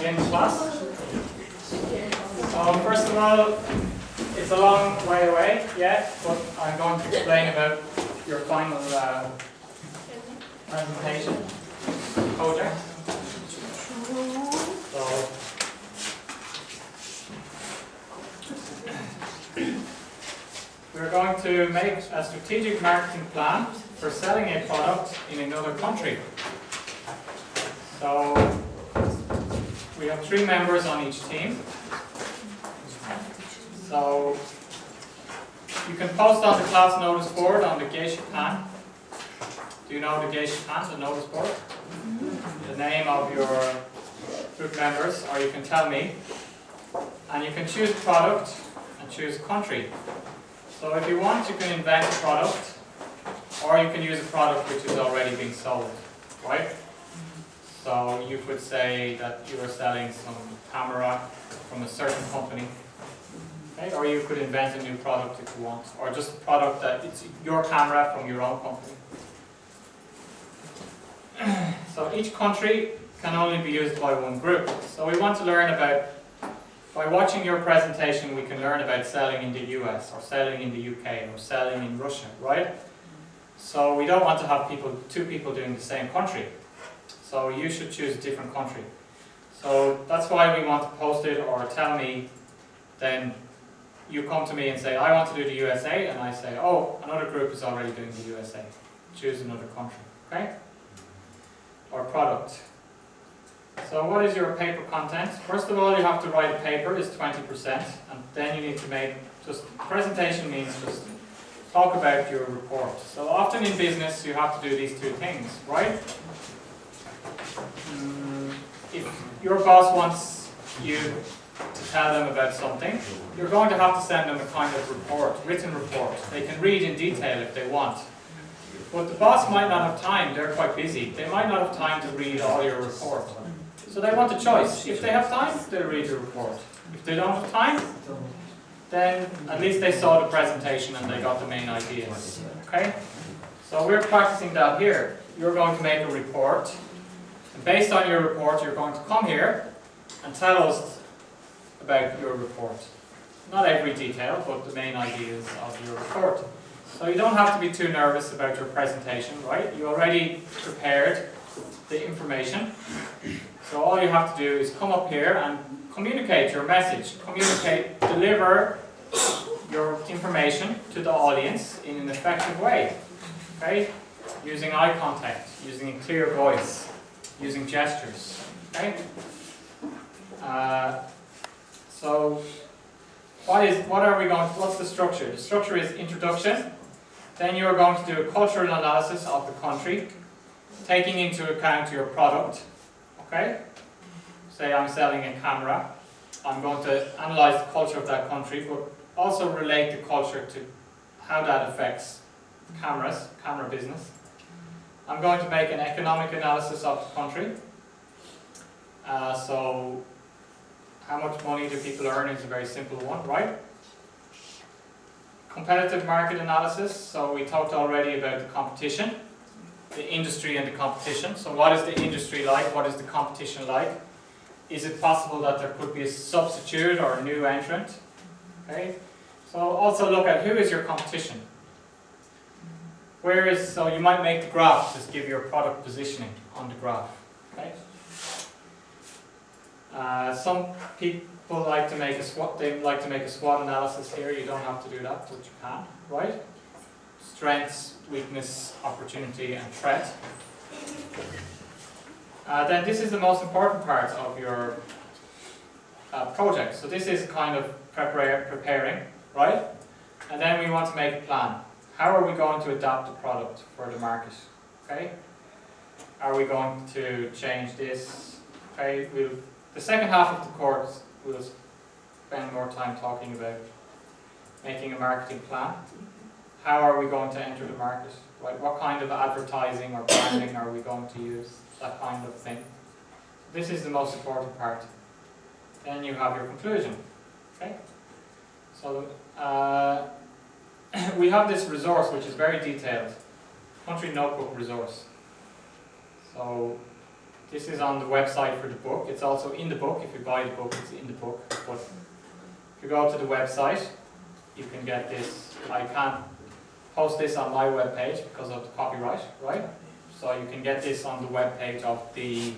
begin class. So first of all, it's a long way away yet, but I'm going to explain about your final presentation project. So we're going to make a strategic marketing plan for selling a product in another country. So we have 3 members on each team. So you can post on the class notice board on the geisha pan. Do you know the geisha pan, the notice board? The name of your group members, or you can tell me. And you can choose product and choose country. So if you want, you can invent a product, or you can use a product which is already being sold, right? So you could say that you are selling some camera from a certain company, okay? Or you could invent a new product if you want, or just a product that it's your camera from your own company. So each country can only be used by one group. So we want to learn about, by watching your presentation, we can learn about selling in the US, or selling in the UK, or selling in Russia, right? So we don't want to have 2 people doing the same country. So you should choose a different country. So that's why we want to post it, or tell me. Then you come to me and say, I want to do the USA, and I say, oh, another group is already doing the USA. Choose another country, okay? Or product. So what is your paper content? First of all, you have to write a paper, is 20%, and then you need to make, presentation means just talk about your report. So often in business you have to do these 2 things, right? If your boss wants you to tell them about something, you're going to have to send them a kind of report, written report. They can read in detail if they want. But the boss might not have time, they're quite busy. They might not have time to read all your report. So they want a choice. If they have time, they'll read your report. If they don't have time, then at least they saw the presentation and they got the main ideas. Okay? So we're practicing that here. You're going to make a report. And based on your report, you're going to come here and tell us about your report. Not every detail, but the main ideas of your report. So you don't have to be too nervous about your presentation, right? You already prepared the information. So all you have to do is come up here and communicate your message. Deliver your information to the audience in an effective way. Okay? Using eye contact, using a clear voice, using gestures. Okay? So what's the structure? The structure is introduction. Then you are going to do a cultural analysis of the country, taking into account your product. Okay? Say I'm selling a camera. I'm going to analyze the culture of that country, but also relate the culture to how that affects camera business. I'm going to make an economic analysis of the country. So how much money do people earn is a very simple one, right? Competitive market analysis. So we talked already about the competition, the industry and the competition. So what is the industry like? What is the competition like? Is it possible that there could be a substitute or a new entrant? Okay. So also look at who is your competition. So you might make the graph, just give your product positioning on the graph. Okay. Some people like to make a SWOT. They like to make a SWOT analysis here. You don't have to do that, but you can, right? Strengths, weakness, opportunity, and threat. Then this is the most important part of your project. So this is kind of preparing, right? And then we want to make a plan. How are we going to adapt the product for the market? Okay? Are we going to change this? Okay, the second half of the course we'll spend more time talking about making a marketing plan. How are we going to enter the market? Right? What kind of advertising or branding are we going to use? That kind of thing. This is the most important part. Then you have your conclusion. Okay? So we have this resource which is very detailed. Country notebook resource. So This is on the website for the book. It's also in the book. If you buy the book, it's in the book. But if you go to the website, you can get this. I can't post this on my webpage because of the copyright, right? So you can get this on the webpage of the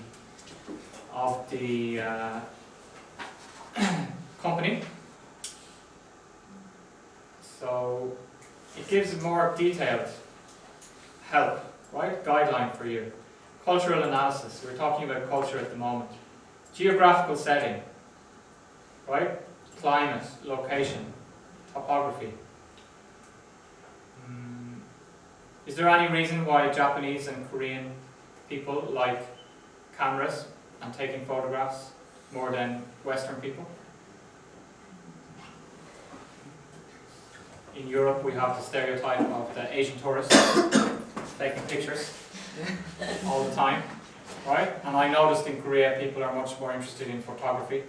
company. So it gives a more detailed help, right? Guideline for you. Cultural analysis. We're talking about culture at the moment. Geographical setting, right? Climate, location, topography. Is there any reason why Japanese and Korean people like cameras and taking photographs more than Western people? In Europe we have the stereotype of the Asian tourist taking pictures all the time, right? And I noticed in Korea people are much more interested in photography.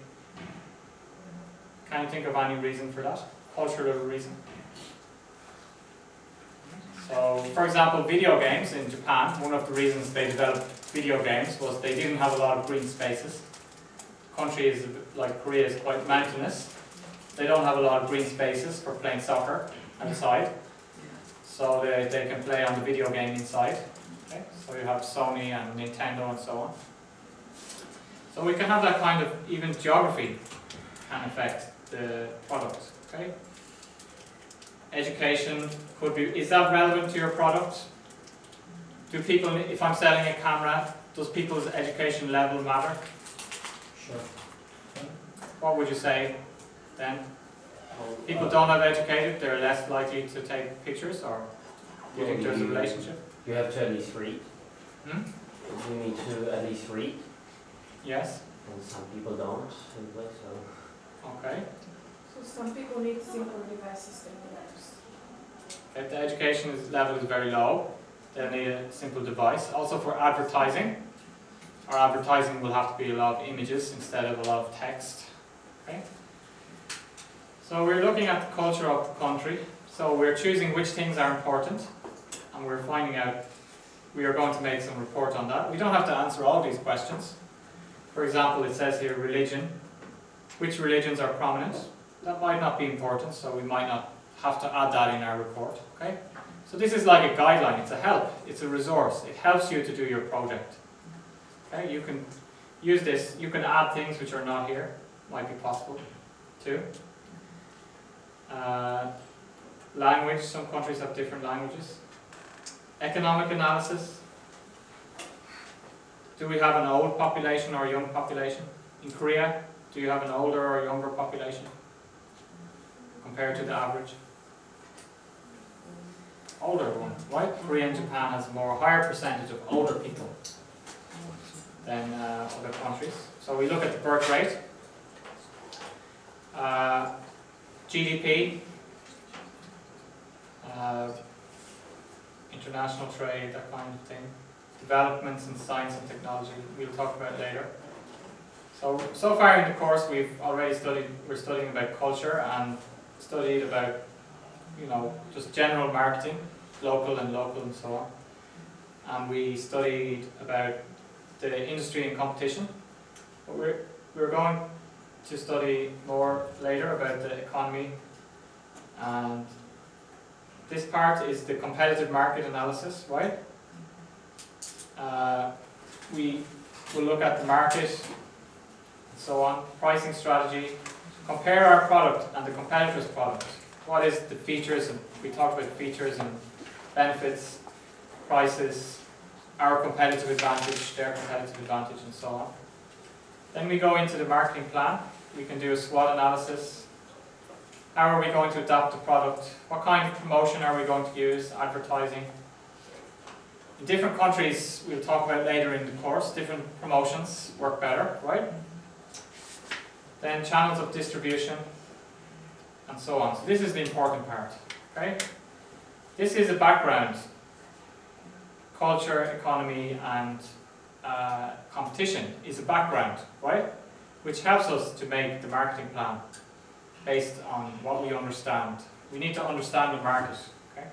Can you think of any reason for that? Cultural reason? So, for example, video games in Japan, one of the reasons they developed video games was they didn't have a lot of green spaces. The country is, like Korea, is quite mountainous. They don't have a lot of green spaces for playing soccer outside. So they can play on the video game inside. Okay? So you have Sony and Nintendo and so on. So we can have that kind of, even geography can affect the product. Okay? Education could be, is that relevant to your product? Do people, if I'm selling a camera, does people's education level matter? Sure. What would you say then? People don't have educated, they're less likely to take pictures, or do you think there's a relationship? You have to at least read. Hmm? You need to at least read. Yes. And some people don't simply, so. Okay. So some people need simpler devices than others. If the education level is very low, they need a simple device. Also for advertising, our advertising will have to be a lot of images instead of a lot of text. Okay? So we're looking at the culture of the country. So we're choosing which things are important, and we're finding out, we are going to make some report on that. We don't have to answer all these questions. For example, it says here religion. Which religions are prominent? That might not be important, so we might not have to add that in our report. Okay? So this is like a guideline, it's a help, it's a resource. It helps you to do your project. Okay? You can use this, you can add things which are not here, might be possible too. Language, some countries have different languages. Economic analysis. Do we have an old population or a young population? In Korea, do you have an older or younger population compared to the average? Older one, right? Korea and Japan has a higher percentage of older people than other countries. So we look at the birth rate, GDP, international trade, that kind of thing. Developments in science and technology, we'll talk about later. So far in the course we're studying about culture and studied about, just general marketing, local and so on. And we studied about the industry and competition. But we're going to study more later about the economy, and this part is the competitive market analysis, right? We will look at the market and so on, pricing strategy, compare our product and the competitor's product. What is the features, and we talked about features and benefits, prices, our competitive advantage, their competitive advantage, and so on. Then we go into the marketing plan. We can do a SWOT analysis. How are we going to adapt the product? What kind of promotion are we going to use? Advertising. In different countries, we'll talk about later in the course, different promotions work better, right? Then channels of distribution, and so on. So this is the important part, okay? This is a background. Culture, economy, and competition is a background, right? Which helps us to make the marketing plan based on what we understand. We need to understand the market, okay?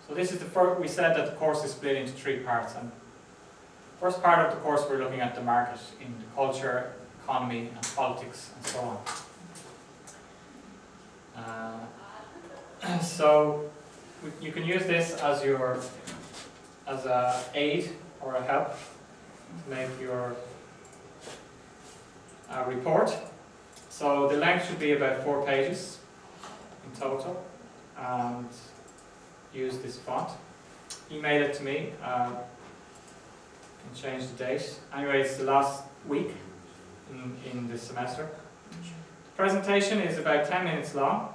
So this is the first, we said that the course is split into 3 parts, and First part of the course we're looking at the market in the culture, economy and politics and so on. So you can use this as a aid or a help to make your report. So the length should be about 4 pages in total, and use this font. Email it to me, and change the date. Anyway, it's the last week in this semester. The presentation is about 10 minutes long,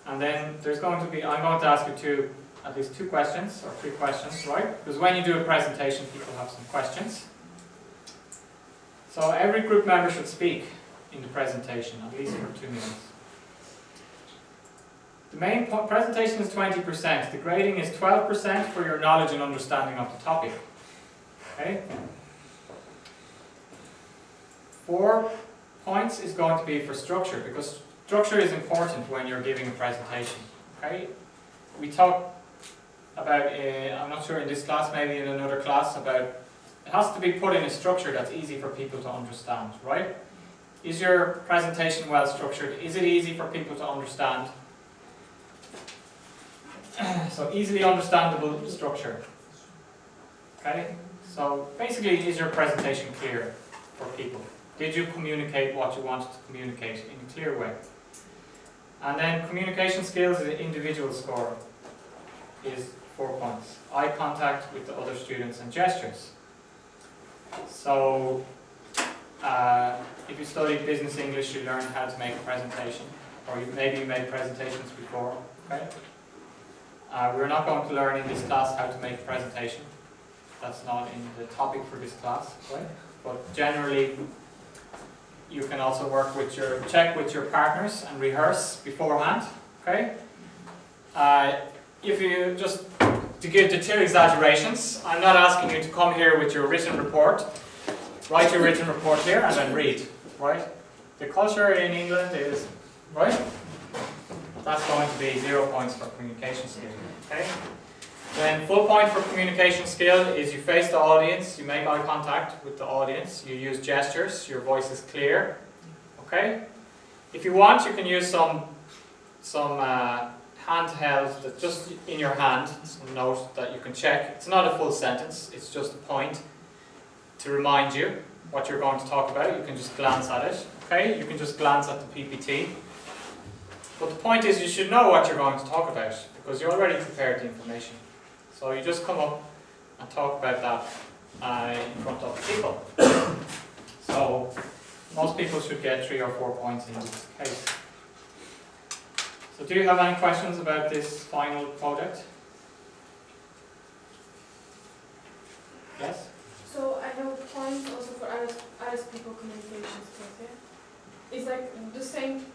and then I'm going to ask you at least 2 questions or 3 questions, right? Because when you do a presentation, people have some questions. So every group member should speak in the presentation, at least for 2 minutes. The main presentation is 20%. The grading is 12% for your knowledge and understanding of the topic. Okay? 4 points is going to be for structure, because structure is important when you're giving a presentation. Okay? We talk about, I'm not sure in this class, maybe in another class, about it has to be put in a structure that's easy for people to understand, right? Is your presentation well structured? Is it easy for people to understand? So easily understandable structure. Okay? So basically, is your presentation clear for people? Did you communicate what you wanted to communicate in a clear way? And then communication skills is an individual score, is 4 points. Eye contact with the other students and gestures. So if you studied business English, you learned how to make a presentation, or maybe you made presentations before. Okay? We're not going to learn in this class how to make a presentation. That's not in the topic for this class, right? But generally, you can also check with your partners and rehearse beforehand. Okay? If you just to give the 2 exaggerations, I'm not asking you to come here with your written report. Write your written report here and then read, right? The culture in England is, right? That's going to be 0 points for communication skill, okay? Then full point for communication skill is you face the audience, you make eye contact with the audience, you use gestures, your voice is clear, okay? If you want, you can use some handheld, that's just in your hand, some note that you can check. It's not a full sentence, it's just a point to remind you what you're going to talk about. You can just glance at it, okay? You can just glance at the PPT. But the point is you should know what you're going to talk about, because you already prepared the information. So you just come up and talk about that in front of people. So most people should get 3 or 4 points in this case. So do you have any questions about this final project? Yes? So I have points also for other people communication skills, yeah? It's like the same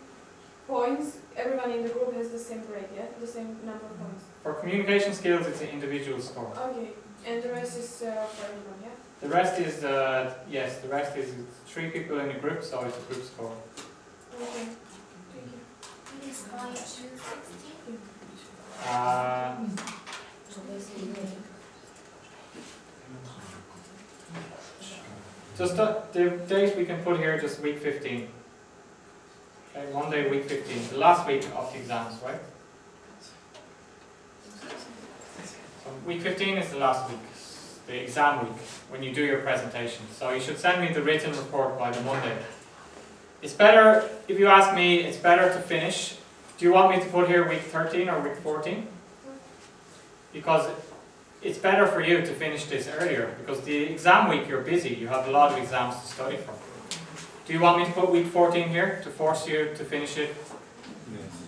points, everyone in the group has the same grade, yeah? The same number of points. For communication skills, it's an individual score. Okay, and the rest is for everyone, yeah? The rest is, yes, the rest is 3 people in a group, so it's a group score. Okay, thank you. Is I 260? Just the date we can put here, just week 15. Okay, Monday, week 15, the last week of the exams, right? So week 15 is the last week, the exam week, when you do your presentation. So you should send me the written report by the Monday. It's better, if you ask me, it's better to finish. Do you want me to put here week 13 or week 14? Because it's better for you to finish this earlier, because the exam week you're busy, you have a lot of exams to study for. Do you want me to put week 14 here to force you to finish it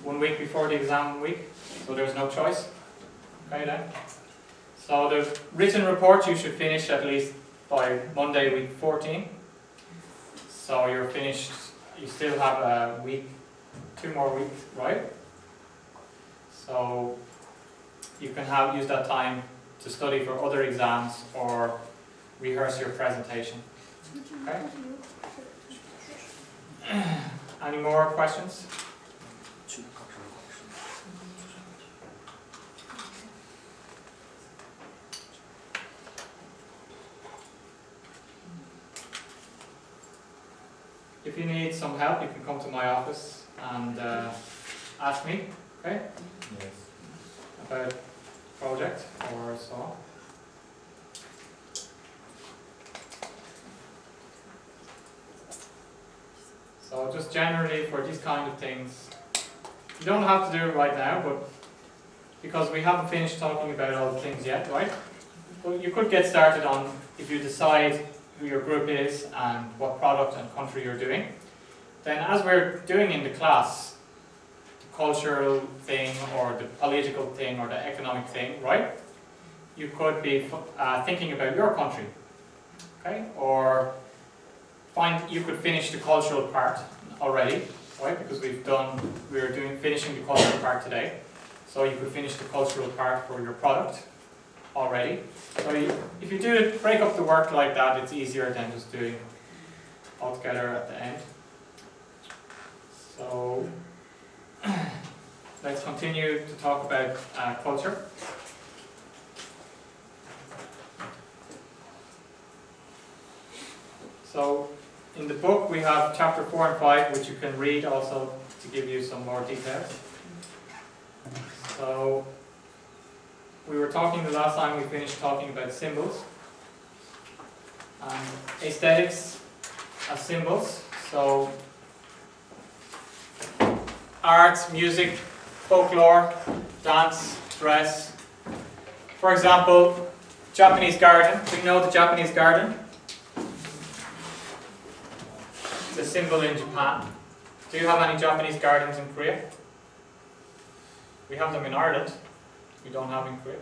1 week before the exam week, so there's no choice? Okay then. So the written report you should finish at least by Monday week 14. So you're finished, you still have a week, 2 more weeks, right? So you can use that time to study for other exams or rehearse your presentation. Okay? Any more questions? you need some help, you can come to my office and ask me, okay? Yes. About project or so on. So just generally for these kind of things, you don't have to do it right now, but because we haven't finished talking about all the things yet, right? But you could get started on, if you decide who your group is and what product and country you're doing, then as we're doing in the class, the cultural thing or the political thing or the economic thing, right? You could be thinking about your country, okay? Or you could finish the cultural part already, right? Because we're finishing the cultural part today. So you could finish the cultural part for your product already. So if you break up the work like that, it's easier than just doing all together at the end. So let's continue to talk about culture. So in the book we have chapter 4 and 5, which you can read also to give you some more details. So we were talking the last time we finished talking about symbols and aesthetics as symbols. So art, music, folklore, dance, dress. For example, Japanese garden. Do you know the Japanese garden? It's a symbol in Japan. Do you have any Japanese gardens in Korea? We have them in Ireland. We don't have in Korea.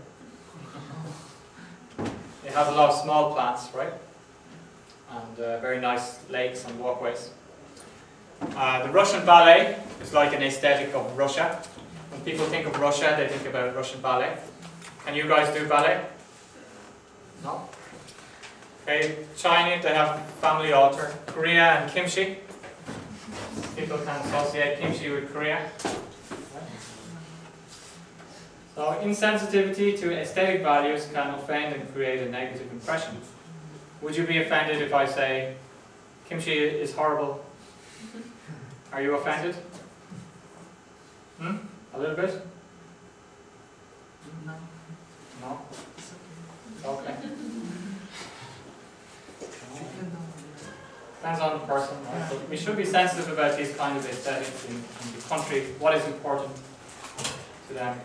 It has a lot of small plants, right? And very nice lakes and walkways. The Russian ballet is like an aesthetic of Russia. When people think of Russia, they think about Russian ballet. Can you guys do ballet? No? Okay, China, they have family altar. Korea and kimchi. People can associate kimchi with Korea. So insensitivity to aesthetic values can offend and create a negative impression. Would you be offended if I say kimchi is horrible? Are you offended? A little bit? No. No? Okay. Depends on the person, right? But we should be sensitive about these kind of aesthetics in the country, what is important to them.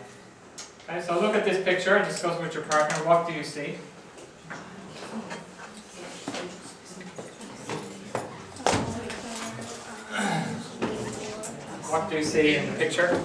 Okay, so look at this picture and discuss with your partner. What do you see? What do you see in the picture?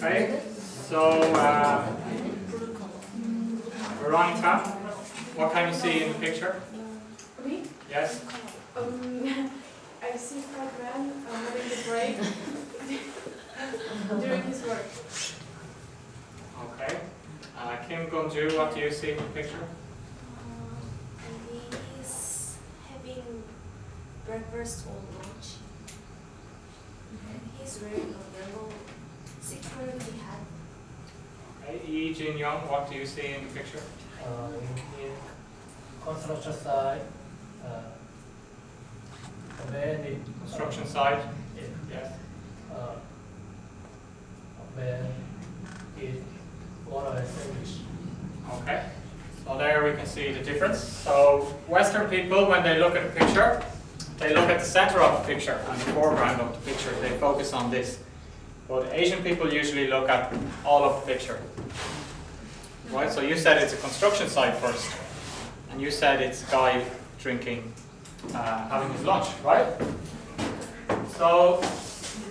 Okay, so Veronica, what can you see in the picture? Me? Yes? I see a fat man having a break during his work. Okay. Kim Gunju, what do you see in the picture? He's having breakfast or lunch. And he's wearing a yellow security hat. Okay. Yi Jin Young, what do you see in the picture? In construction site, many Construction site? Yes. man is oral English. Okay. So there we can see the difference. So Western people, when they look at a picture, they look at the center of the picture and the foreground of the picture. They focus on this. But Asian people usually look at all of the picture. right? So you said it's a construction site first, and you said it's a guy drinking, having his lunch, right? So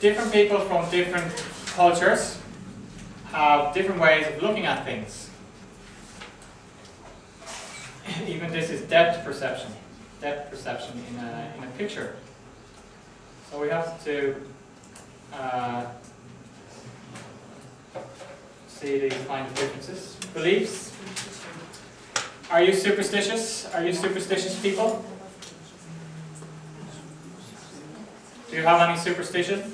different people from different cultures have different ways of looking at things. Even this is depth perception in a picture. So we have to see these kind of differences. Beliefs. Are you superstitious? Are you superstitious people? Do you have any superstition?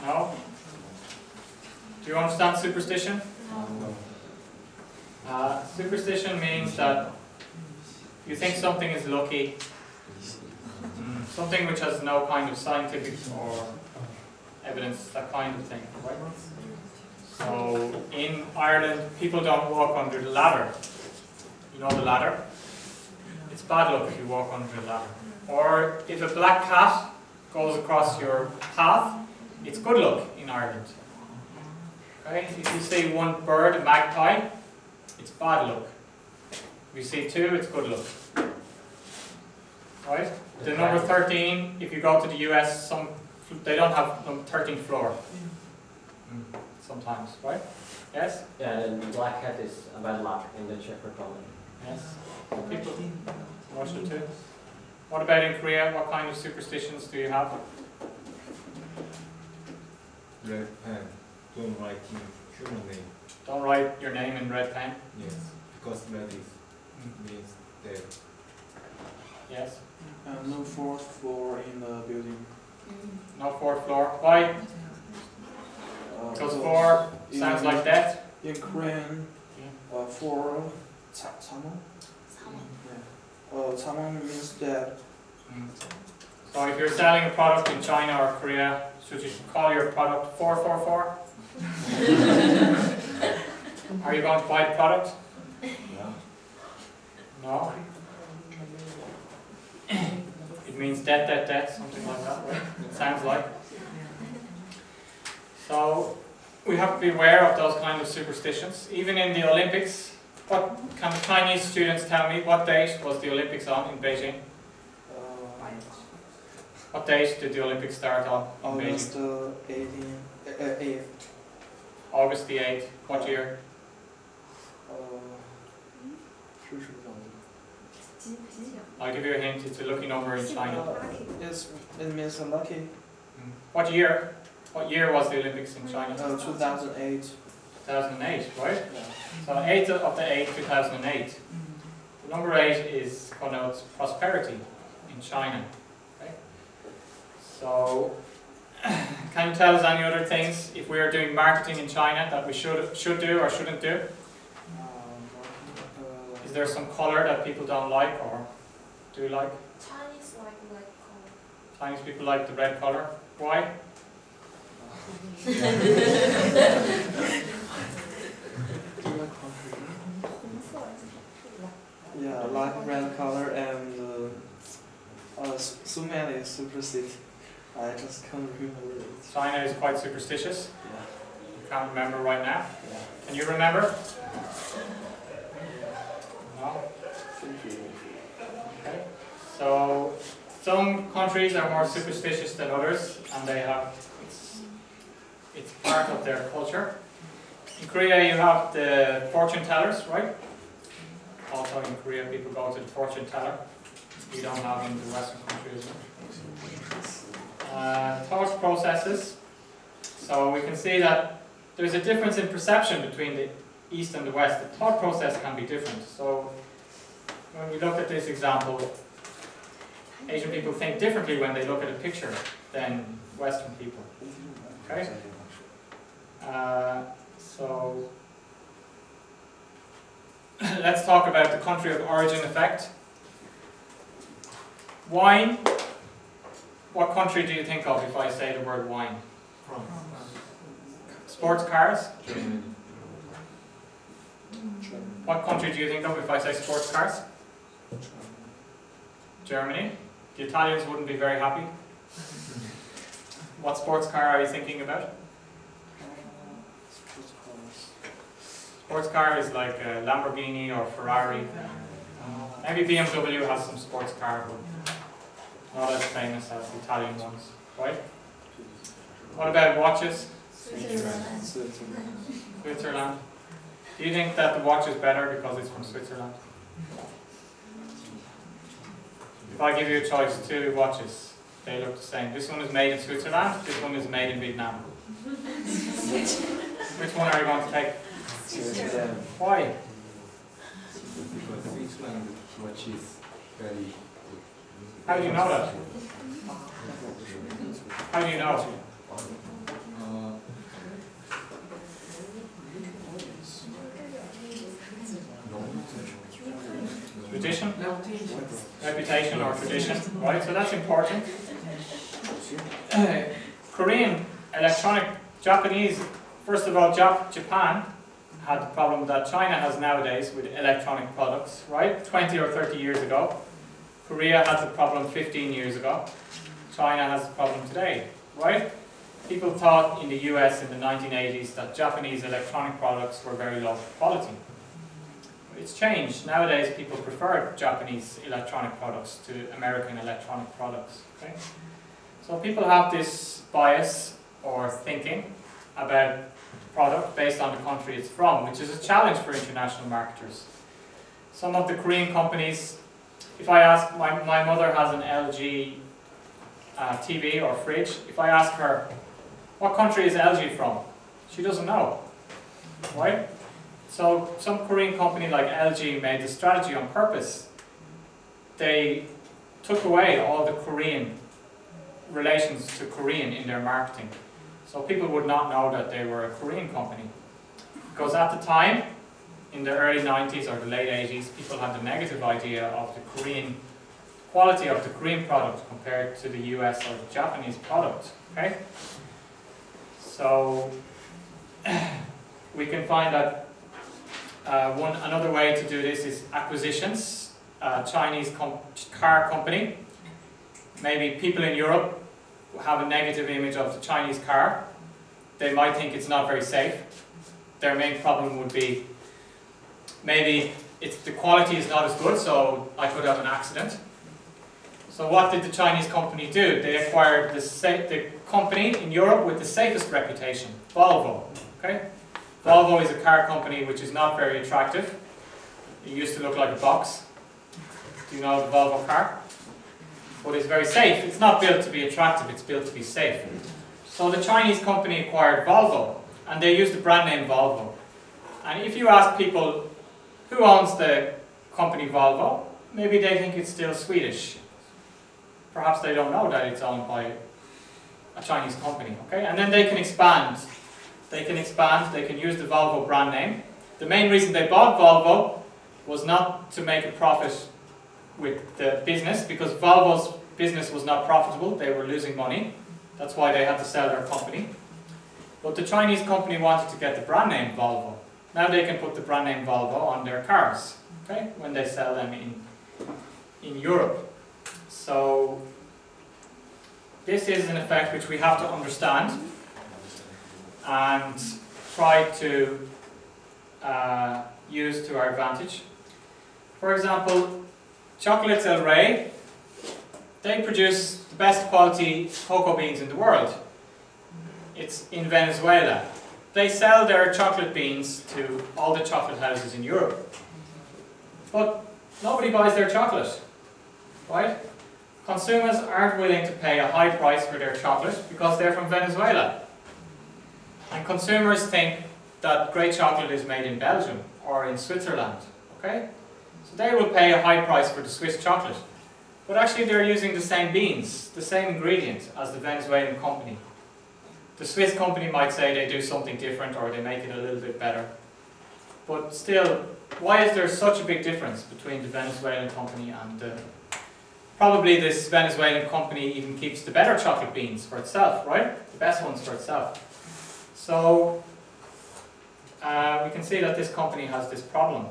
No? Do you understand superstition? Superstition means that you think something is lucky, something which has no kind of scientific or evidence, that kind of thing, right? So in Ireland, people don't walk under the ladder. You know the ladder? It's bad luck if you walk under the ladder. Or if a black cat goes across your path, it's good luck in Ireland. Okay? If you see one bird, a magpie, it's bad luck. If you see two, it's good luck. Right? The number 13, if you go to the US, they don't have 13th floor. Sometimes, right? Yes? Yeah, and the black cat is a bad luck in the Czech Republic. Yes. People Russia too. What about in Korea? What kind of superstitions do you have? Red pen. Don't write in human name. Don't write your name in red pen. Yes, because red is means dead. Yes. No fourth floor in the building. No fourth floor. Why? Because 4 sounds like death. In Korean, Yeah. 4, Samon. Samon means dead. So if you're selling a product in China or Korea, should you call your product 444? Are you going to buy the product? No? It means death, something like that, right? It sounds like. So we have to be aware of those kind of superstitions. Even in the Olympics, what can the Chinese students tell me? What date was the Olympics on in Beijing? What date did the Olympics start on in August Beijing? 8th. August the 8th. What year? 是 I'll give you a hint. It's a lucky number in China. Yes, it means lucky. What year? What year was the Olympics in China? 2008. 2008, right? Yeah. So 8th of the 8th, 2008. The number 8 connotes prosperity in China. Okay? So, can you tell us any other things if we are doing marketing in China that we should do or shouldn't do? Is there some color that people don't like or do like? Chinese like red color. Chinese people like the red color. Why? Yeah, like red color and so many superstitions. I just can't remember it. China is quite superstitious. Yeah. You can't remember right now. Yeah. Can you remember? No? Okay. So some countries are more superstitious than others, and they have it's part of their culture. In Korea, you have the fortune tellers, right? Also in Korea, people go to the fortune teller. We don't have in the Western countries. Thought processes. So we can see that there's a difference in perception between the East and the West. The thought process can be different. So when we look at this example, Asian people think differently when they look at a picture than Western people. Okay? So let's talk about the country of origin effect. Wine. What country do you think of if I say the word wine? Sports cars? What country do you think of if I say sports cars? Germany. The Italians wouldn't be very happy. What sports car are you thinking about? Sports car is like a Lamborghini or Ferrari. Maybe BMW has some sports car, but not as famous as the Italian ones, right? What about watches? Switzerland. Switzerland. Do you think that the watch is better because it's from Switzerland? If I give you a choice, two watches, they look the same. This one is made in Switzerland, this one is made in Vietnam. Which one are you going to take? Switzerland. Why? Because Switzerland watch is very good. How do you know that? How do you know? Uh, Tradition? Reputation or tradition, right? So that's important. Korean electronic, Japanese, first of all, Japan had the problem that China has nowadays with electronic products, right? 20 or 30 years ago. Korea had the problem 15 years ago. China has the problem today, right? People thought in the US in the 1980s that Japanese electronic products were very low quality. It's changed. Nowadays people prefer Japanese electronic products to American electronic products. Okay? So people have this bias or thinking about product based on the country it's from, which is a challenge for international marketers. Some of the Korean companies, if I ask, my mother has an LG TV or fridge, if I ask her, what country is LG from? She doesn't know, right? So some Korean company like LG made the strategy on purpose. They took away all the Korean relations to Korean in their marketing. So people would not know that they were a Korean company. Because at the time, in the early 90s or the late 80s, people had the negative idea of the Korean quality of the Korean product compared to the US or the Japanese product. Okay? So we can find that another way to do this is acquisitions. Chinese car company. Maybe people in Europe have a negative image of the Chinese car. They might think it's not very safe. Their main problem would be maybe the quality is not as good, so I could have an accident. So what did the Chinese company do? They acquired the company in Europe with the safest reputation, Volvo. Okay? Volvo is a car company which is not very attractive. It used to look like a box. Do you know the Volvo car? But it's very safe. It's not built to be attractive, it's built to be safe. So the Chinese company acquired Volvo, and they used the brand name Volvo. And if you ask people who owns the company Volvo, maybe they think it's still Swedish. Perhaps they don't know that it's owned by a Chinese company. Okay? And then they can expand. They can use the Volvo brand name. The main reason they bought Volvo was not to make a profit with the business, because Volvo's business was not profitable, they were losing money. That's why they had to sell their company. But the Chinese company wanted to get the brand name Volvo. Now they can put the brand name Volvo on their cars, okay, when they sell them in Europe. So this is an effect which we have to understand and try to use to our advantage. For example, Chocolates El Rey, they produce the best quality cocoa beans in the world. It's in Venezuela. They sell their chocolate beans to all the chocolate houses in Europe. But nobody buys their chocolate, right? Consumers aren't willing to pay a high price for their chocolate because they're from Venezuela. And consumers think that great chocolate is made in Belgium or in Switzerland, okay? So they will pay a high price for the Swiss chocolate. But actually they're using the same beans, the same ingredients as the Venezuelan company. The Swiss company might say they do something different or they make it a little bit better. But still, why is there such a big difference between the Venezuelan company and probably this Venezuelan company even keeps the better chocolate beans for itself, right? The best ones for itself. So we can see that this company has this problem.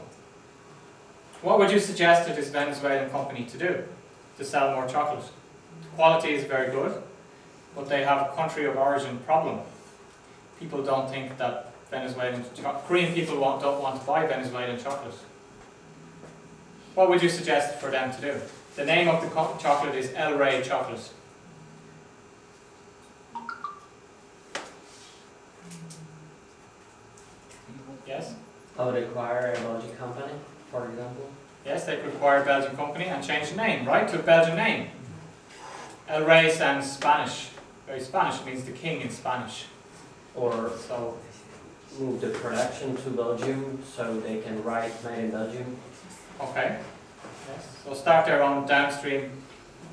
What would you suggest to this Venezuelan company to do to sell more chocolate? The quality is very good, but they have a country of origin problem. People don't think that Venezuelan Korean people don't want to buy Venezuelan chocolate. What would you suggest for them to do? The name of the chocolate is El Rey chocolate. Yes? I would acquire a Belgian company, for example. Yes, they could acquire a Belgian company and change the name, right, to a Belgian name. El Rey sounds Spanish. Very Spanish, it means the king in Spanish. Or So, move the production to Belgium so they can write made in Belgium. okay. Yes. So start their own downstream,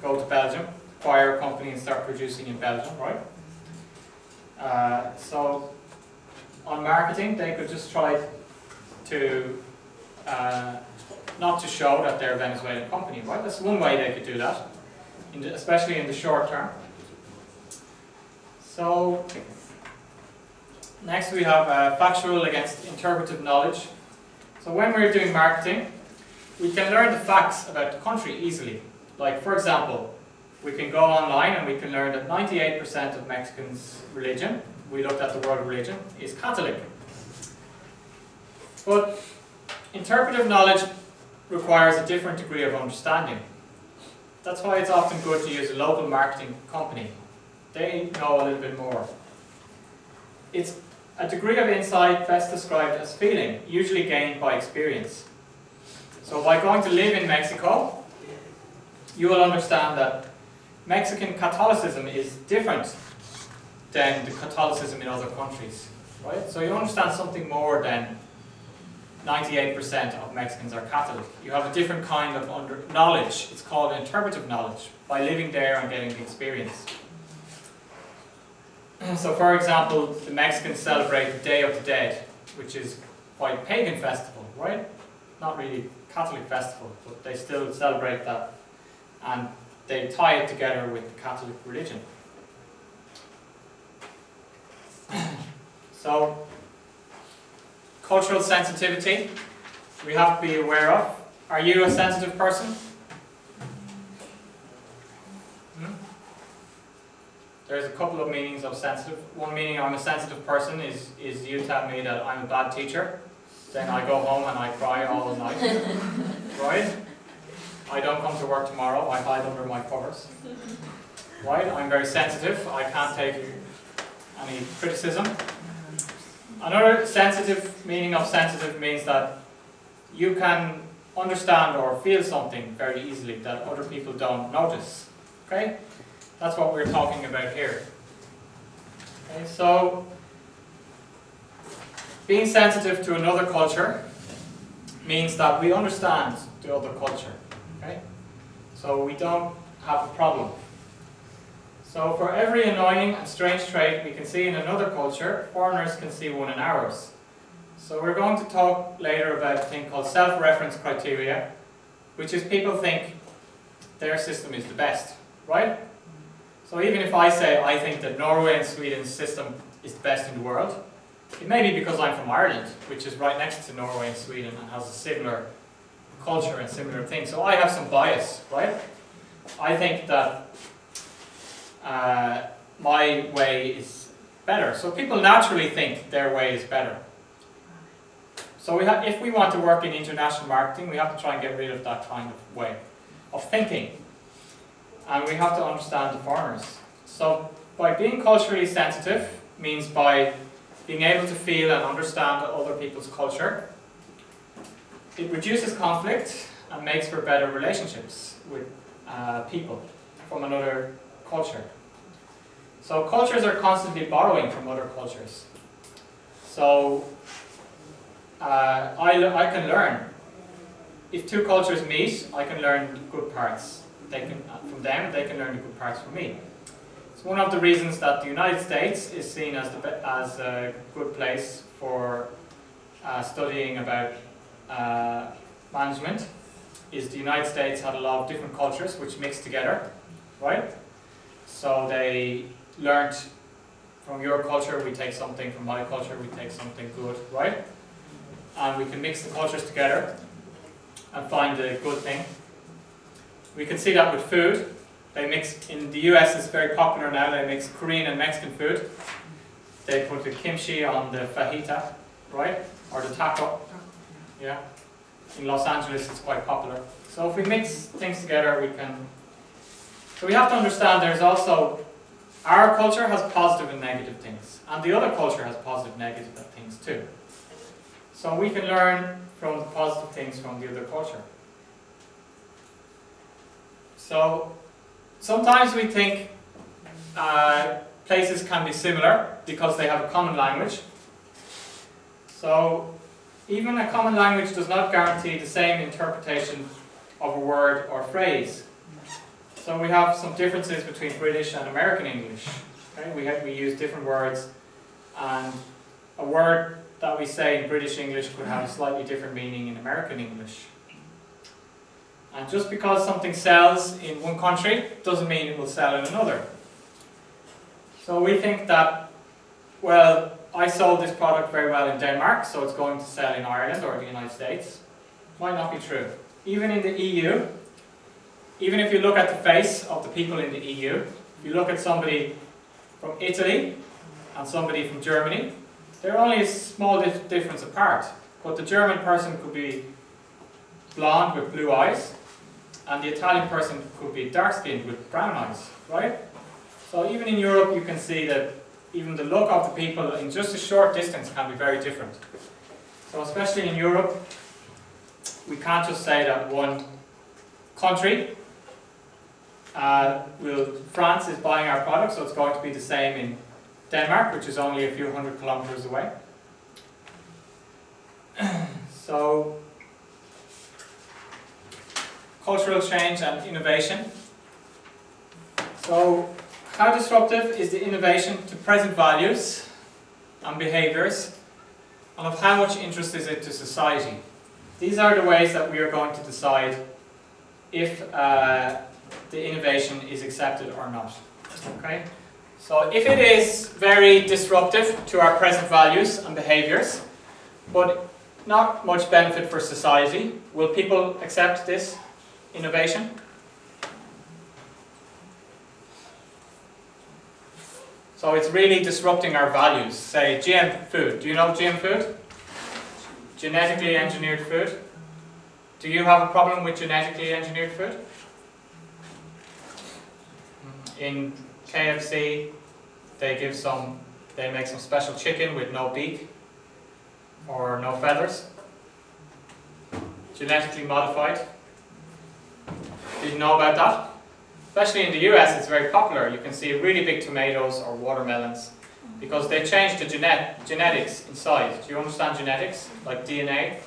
go to Belgium, acquire a company and start producing in Belgium, right? So on marketing, they could just try to not to show that they're a Venezuelan company, right? That's one way they could do that, especially in the short term. So next we have factual against interpretive knowledge. So when we're doing marketing, we can learn the facts about the country easily. Like, for example, we can go online and we can learn that 98% of Mexicans' religion, we looked at the word religion, is Catholic. But interpretive knowledge requires a different degree of understanding. That's why it's often good to use a local marketing company. They know a little bit more. It's a degree of insight best described as feeling, usually gained by experience. So by going to live in Mexico, you will understand that Mexican Catholicism is different than the Catholicism in other countries, right? So you understand something more than 98% of Mexicans are Catholic. You have a different kind of knowledge. It's called interpretive knowledge, by living there and getting the experience. So for example, the Mexicans celebrate the Day of the Dead, which is quite a pagan festival, right? Not really Catholic festival, but they still celebrate that, and they tie it together with the Catholic religion. So, cultural sensitivity, we have to be aware of. Are you a sensitive person? There's a couple of meanings of sensitive. One meaning I'm a sensitive person is you tell me that I'm a bad teacher. Then I go home and I cry all night, right? I don't come to work tomorrow, I hide under my covers, right? I'm very sensitive, I can't take any criticism. Another sensitive meaning of sensitive means that you can understand or feel something very easily that other people don't notice, okay? That's what we're talking about here. Okay, so being sensitive to another culture means that we understand the other culture, okay? So we don't have a problem. So for every annoying and strange trait we can see in another culture, foreigners can see one in ours. So we're going to talk later about a thing called self-reference criteria, which is people think their system is the best, right? So even if I say I think that Norway and Sweden's system is the best in the world, it may be because I'm from Ireland, which is right next to Norway and Sweden and has a similar culture and similar things. So I have some bias, right? I think that my way is better. So people naturally think their way is better. So if we want to work in international marketing, we have to try and get rid of that kind of way of thinking. And we have to understand the foreigners. So by being culturally sensitive means by being able to feel and understand other people's culture. It reduces conflict and makes for better relationships with people from another culture. So cultures are constantly borrowing from other cultures. So I can learn. If two cultures meet, I can learn the good parts. From them, they can learn the good parts from me. It's one of the reasons that the United States is seen as a good place for studying about management. Is the United States had a lot of different cultures which mixed together, right? So they learned from your culture, we take something, from my culture, we take something good, right? And we can mix the cultures together and find the good thing. We can see that with food. They mix, in the US it's very popular now, they mix Korean and Mexican food. they put the kimchi on the fajita, right? Or the taco. Yeah. In Los Angeles it's quite popular. So if we mix things together we can... So we have to understand there's also... Our culture has positive and negative things. And the other culture has positive and negative things too. So we can learn from the positive things from the other culture. So sometimes we think places can be similar because they have a common language. So even a common language does not guarantee the same interpretation of a word or phrase. So we have some differences between British and American English. Okay? We use different words, and a word that we say in British English could have a slightly different meaning in American English. And just because something sells in one country doesn't mean it will sell in another. So we think that, well, I sold this product very well in Denmark, so it's going to sell in Ireland or the United States. Might not be true. Even in the EU, even if you look at the face of the people in the EU, if you look at somebody from Italy and somebody from Germany, they're only a small difference apart. But the German person could be blonde with blue eyes, and the Italian person could be dark-skinned with brown eyes, right? So even in Europe you can see that even the look of the people in just a short distance can be very different. So especially in Europe, we can't just say that one country France is buying our product, so it's going to be the same in Denmark, which is only a few hundred kilometers away. So, cultural change and innovation. So, how disruptive is the innovation to present values and behaviors, and of how much interest is it to society? These are the ways that we are going to decide if the innovation is accepted or not. Okay? So if it is very disruptive to our present values and behaviors, but not much benefit for society, will people accept this innovation? So it's really disrupting our values. Say GM food. Do you know GM food? Genetically engineered food. Do you have a problem with genetically engineered food? In KFC, they make some special chicken with no beak or no feathers, genetically modified. Did you know about that? Especially in the US, it's very popular. You can see really big tomatoes or watermelons because they changed the genetics inside. Do you understand genetics, like DNA?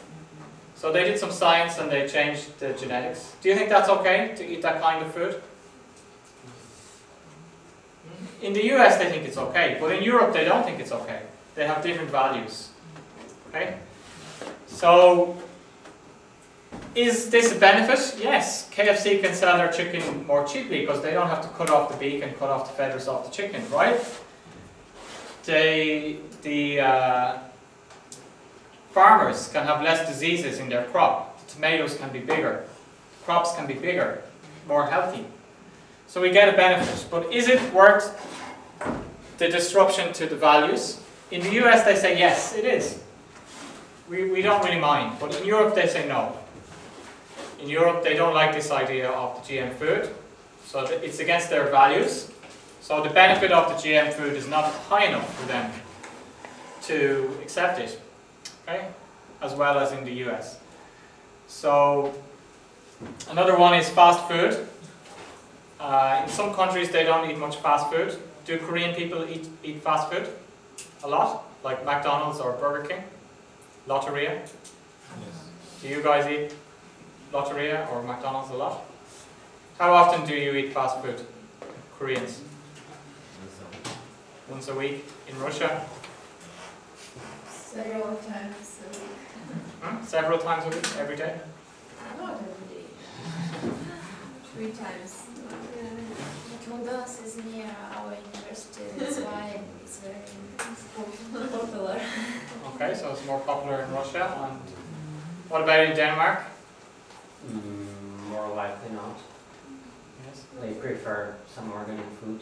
So they did some science and they changed the genetics. Do you think that's okay to eat that kind of food? In the US they think it's okay, but in Europe they don't think it's okay. They have different values. Okay? So, is this a benefit? Yes. KFC can sell their chicken more cheaply because they don't have to cut off the beak and cut off the feathers off the chicken, right? The farmers can have less diseases in their crop. The tomatoes can be bigger. Crops can be bigger, more healthy. So we get a benefit. But is it worth the disruption to the values? In the US they say yes, it is. We don't really mind. But in Europe they say no. In Europe they don't like this idea of the GM food. So it's against their values. So the benefit of the GM food is not high enough for them to accept it. Okay? As well as in the US. So another one is fast food. In some countries they don't eat much fast food. Do Korean people eat fast food? A lot? Like McDonald's or Burger King? Lotteria? Yes. Do you guys eat Lotteria or McDonald's a lot? How often do you eat fast food? Koreans? Once a week. In Russia? Several times a week. Several times a week? Every day? Not every day. 3 times. McDonald's is near our university, that's why it's very popular. Okay, so it's more popular in Russia. And what about in Denmark? More likely not. Yes. They prefer some organic food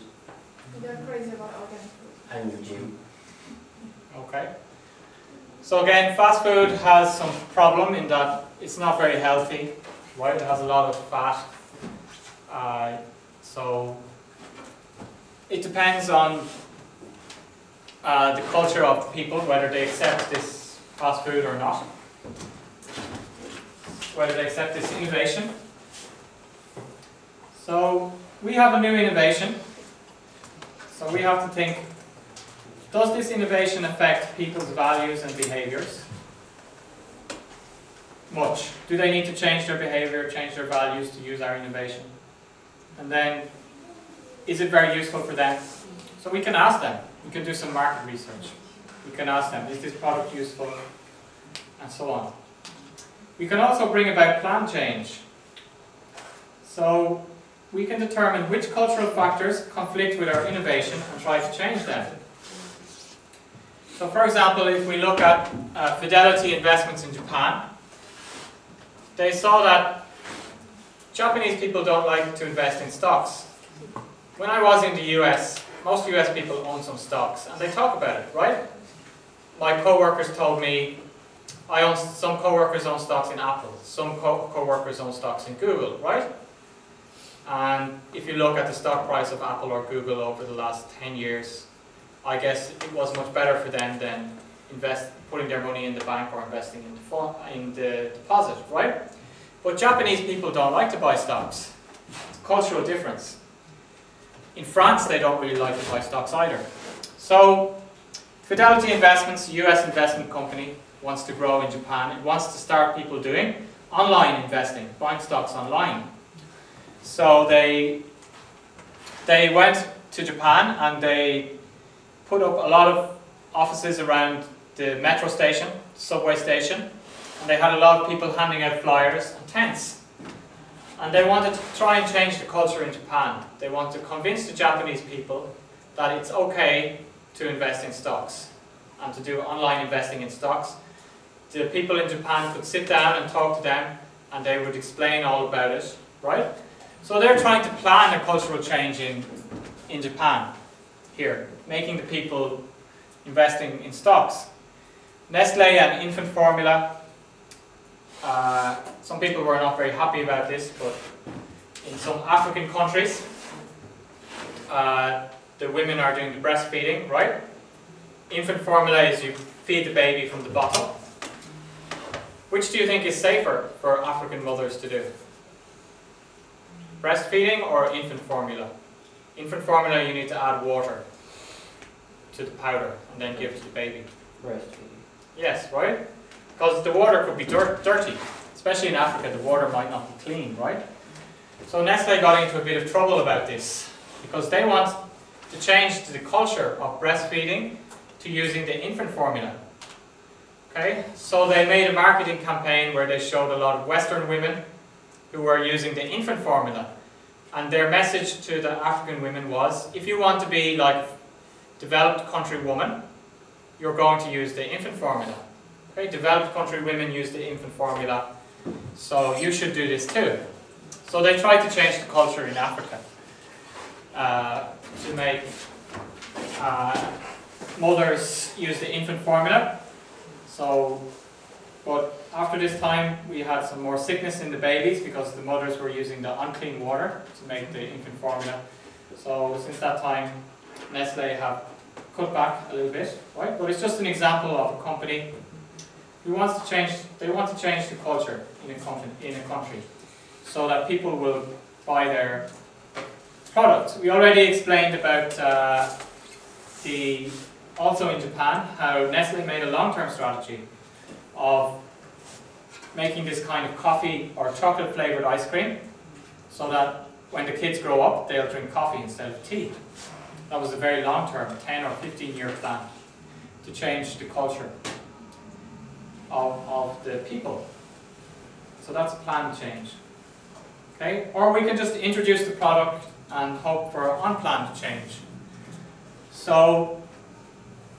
They're crazy about organic food. and the gym. Okay. So again, fast food has some problem in that it's not very healthy, right? It has a lot of fat. So it depends on the culture of people, whether they accept this fast food or not. Whether they accept this innovation. So we have a new innovation. So we have to think, does this innovation affect people's values and behaviors? Much. Do they need to change their behavior, change their values to use our innovation? And then, is it very useful for them? So we can ask them. We can do some market research. We can ask them, is this product useful? And so on. We can also bring about plan change. So we can determine which cultural factors conflict with our innovation and try to change them. So for example, if we look at Fidelity Investments in Japan, they saw that Japanese people don't like to invest in stocks. When I was in the US, most US people own some stocks, and they talk about it, right? My co-workers told me, some co-workers own stocks in Apple, some co-workers own stocks in Google, right? And if you look at the stock price of Apple or Google over the last 10 years, I guess it was much better for them than putting their money in the bank or investing in the deposit, right? But Japanese people don't like to buy stocks. It's a cultural difference. In France, they don't really like to buy stocks either. So, Fidelity Investments, a US investment company, wants to grow in Japan. It wants to start people doing online investing, buying stocks online. So they went to Japan and they put up a lot of offices around the metro station, subway station, and they had a lot of people handing out flyers and tents. And they wanted to try and change the culture in Japan. They want to convince the Japanese people that it's okay to invest in stocks and to do online investing in stocks. The people in Japan could sit down and talk to them and they would explain all about it, right? So they're trying to plan a cultural change in Japan here, making the people investing in stocks. Nestle and infant formula, some people were not very happy about this, but in some African countries, the women are doing the breastfeeding, right? Infant formula is you feed the baby from the bottle. Which do you think is safer for African mothers to do? Breastfeeding or infant formula? Infant formula, you need to add water to the powder and then give it to the baby. Breastfeeding. Yes, right? Because the water could be dirty. Especially in Africa, the water might not be clean, right? So Nestle got into a bit of trouble about this because they want to change the culture of breastfeeding to using the infant formula. Okay? So they made a marketing campaign where they showed a lot of Western women who were using the infant formula. And their message to the African women was, if you want to be like developed country woman, you're going to use the infant formula. Okay? Developed country women use the infant formula, so you should do this too. So they tried to change the culture in Africa to make mothers use the infant formula. So, but after this time we had some more sickness in the babies because the mothers were using the unclean water to make the infant formula. So since that time Nestle have cut back a little bit, right? But it's just an example of a company who wants to change, they want to change the culture in a country so that people will buy their product. We already explained about also in Japan, how Nestle made a long-term strategy of making this kind of coffee or chocolate flavored ice cream so that when the kids grow up, they'll drink coffee instead of tea. That was a very long-term, 10 or 15-year plan to change the culture of the people. So that's a planned change. Okay? Or we can just introduce the product and hope for unplanned change. So,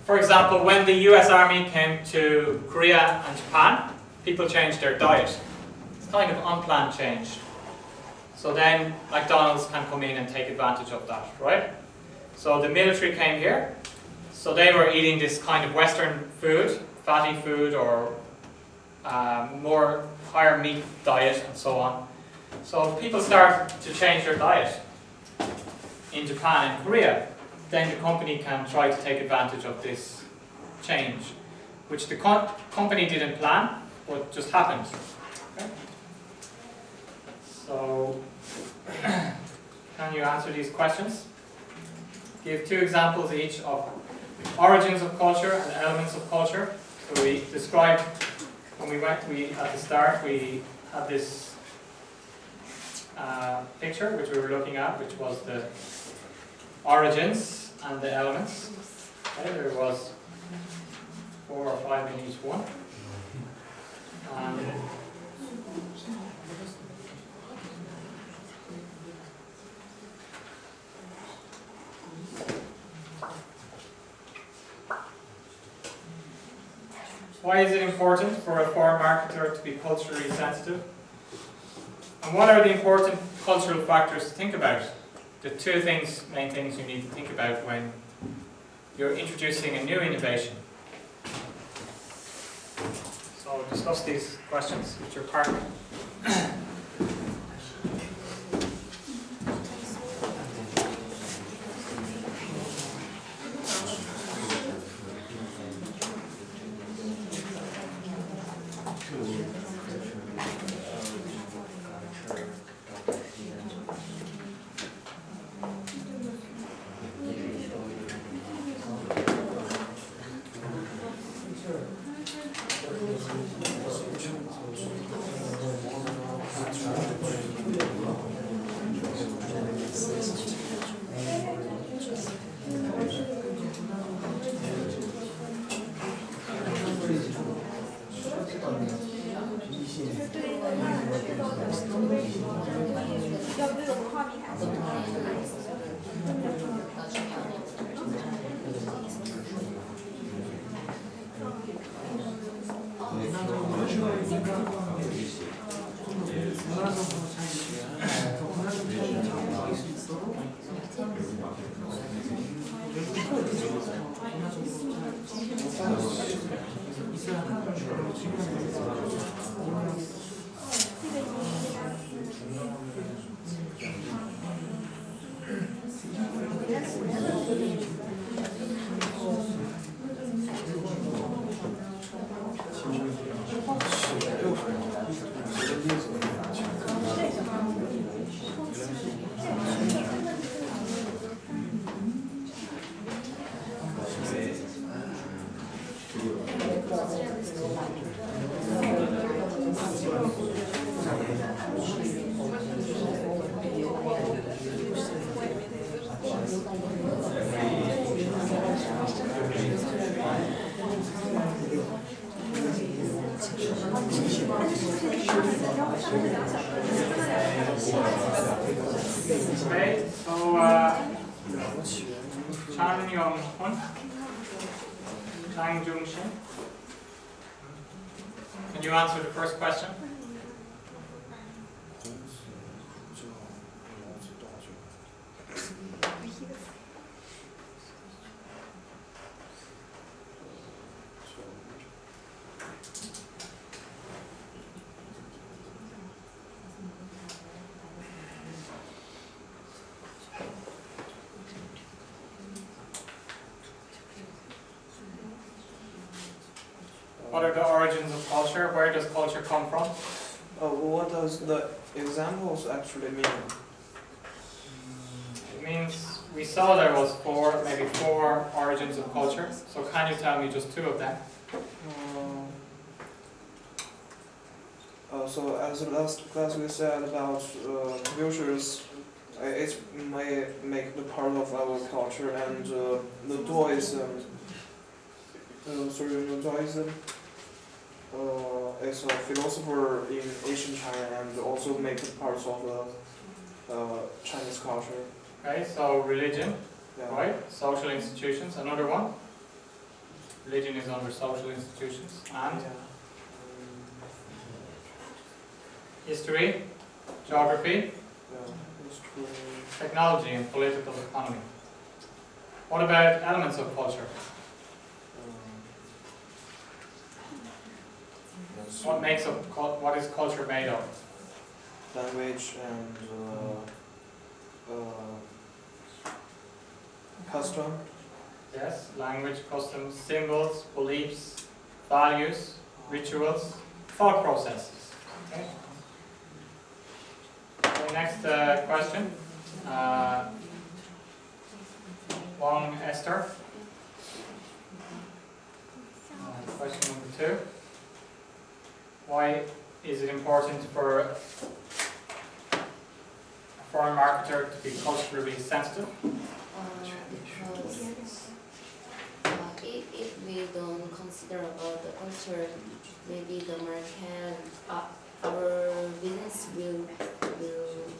for example, when the US Army came to Korea and Japan, people changed their diet. It's kind of unplanned change. So then McDonald's can come in and take advantage of that, right? So the military came here, So they were eating this kind of Western food, fatty food, or more higher meat diet and so on. So people started to change their diet in Japan and Korea. Then the company can try to take advantage of this change, which the company didn't plan, but just happened. Okay? So, can you answer these questions? Give 2 examples each of origins of culture and elements of culture. So we described, when at the start, we had this picture which we were looking at, which was the origins and the elements. Okay, there was 4 or 5 in each one. Why is it important for a foreign marketer to be culturally sensitive? And what are the important cultural factors to think about? The 2 main things you need to think about when you're introducing a new innovation. So discuss these questions with your partner. Okay, so Chan Yong Hun, Chang Jung Shin. Can you answer the first question? What are the origins of culture? Where does culture come from? What does the examples actually mean? It means we saw there was maybe four origins of culture. So can you tell me just 2 of them? So as the last class we said about computers, it may make the part of our culture, and the Daoism. Daoism is a philosopher in ancient China and also make part of the Chinese culture. Okay, so religion, Yeah. right? Social institutions, another one. Religion is under social institutions. And Yeah. history, geography, Yeah. It's true. technology, and political economy. What about elements of culture? Yes. What makes up, what is culture made of? Language and custom. Yes, language, customs, symbols, beliefs, values, rituals, thought processes. Okay. Okay, next question. Wong Esther. Question number 2. Why is it important for a foreign marketer to be culturally sensitive? Because if we don't consider about the culture, maybe the market, our business will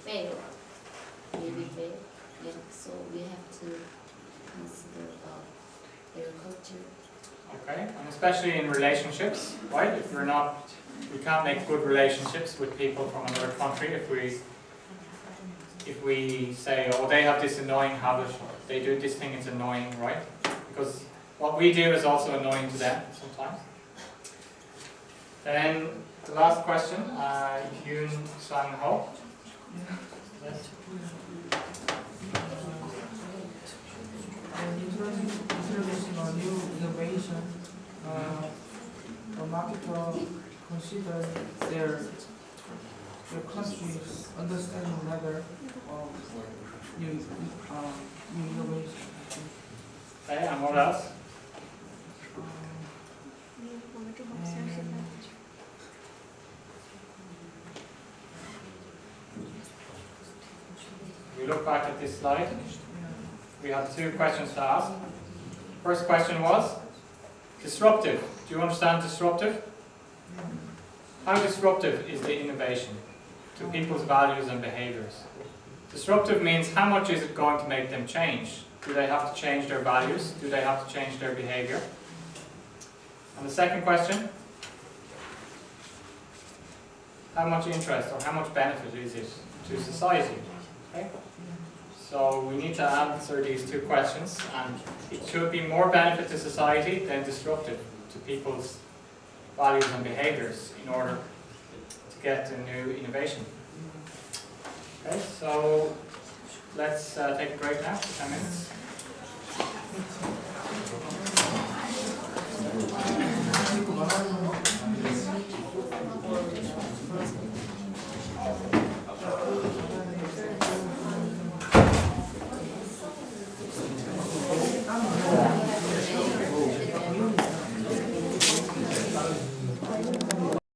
fail. Maybe fail. Yeah. So we have to consider about their culture. Okay, and especially in relationships, right? If we can't make good relationships with people from another country if we say, oh, they have this annoying habit, or they do this thing, it's annoying, right? Because what we do is also annoying to them sometimes. Then the last question, Yoon Sang-ho. Yes. Introducing a new innovation, a marketer consider their country's understanding level of new innovation. Okay, and what else? We look back at this slide. We have 2 questions to ask. First question was disruptive. Do you understand disruptive? How disruptive is the innovation to people's values and behaviors? Disruptive means how much is it going to make them change? Do they have to change their values? Do they have to change their behavior? And the second question, how much interest or how much benefit is it to society? Okay? So we need to answer these 2 questions, and it should be more benefit to society than disruptive to people's values and behaviors in order to get a new innovation. Okay, so let's take a break now for 10 minutes.